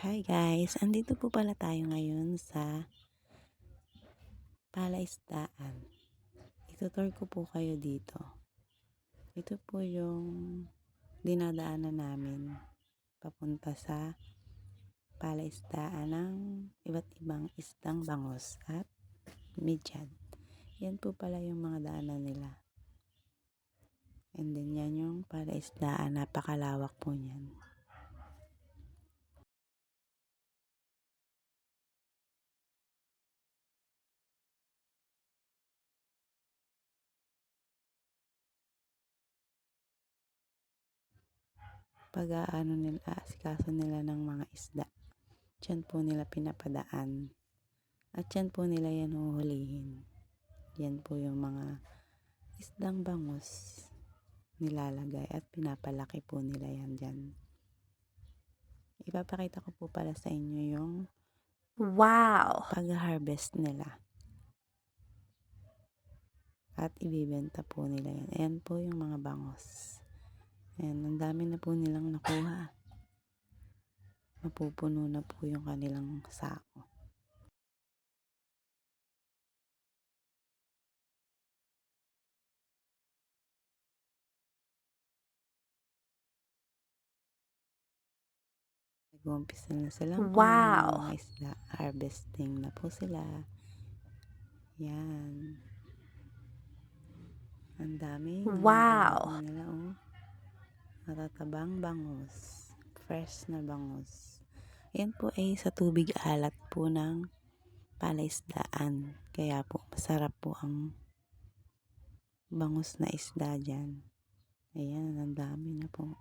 Hi guys! Andito po pala tayo ngayon sa palaisdaan. Itutour ko po kayo dito. Ito po yung dinadaanan namin papunta sa palaisdaan ng iba't ibang isdang bangos at midyad. Yan po pala yung mga daanan nila. And then yan yung palaisdaan. Napakalawak po niyan. Pag-aano nila, asikaso nila ng mga isda. Diyan po nila pinapadaan. At yan po nila yan huhulihin. Yan po yung mga isdang bangus nilalagay at pinapalaki po nila yan dyan. Ipapakita ko po pala sa inyo yung pag-harvest nila. At ibibenta po nila yan. Ayan po yung mga bangus. Ayan, ang dami na po nilang nakuha. Mapupuno na po yung kanilang sako. Nag-uumpisa na silang mga isda. Harvesting na po sila. Yan. Ang dami. Wow! Nila, oh. Matatabang bangus. Fresh na bangus. Yan po ay sa tubig alat po ng palaisdaan. Kaya po masarap po ang bangus na isda dyan. Ayan, ang dami na po.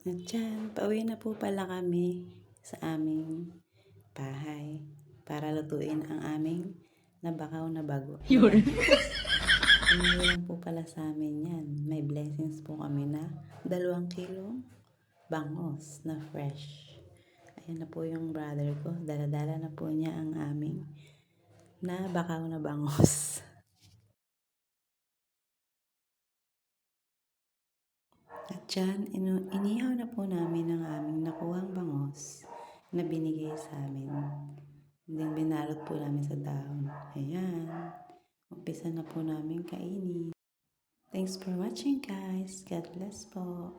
At dyan, pauwi na po pala kami sa aming bahay para lutuin ang aming nabakaw na bago. Yun. Hindi lang po pala sa amin yan. May blessings po kami na 2 kilong bangus na fresh. Ayan na po yung brother ko. Dala-dala na po niya ang aming nabakaw na bangus. At dyan, inihaw na po namin ang aming nakuhang bangus na binigay sa amin. And then, binalot po namin sa dahon. Ayan. Umpisa na po namin kainin. Thanks for watching guys. God bless po.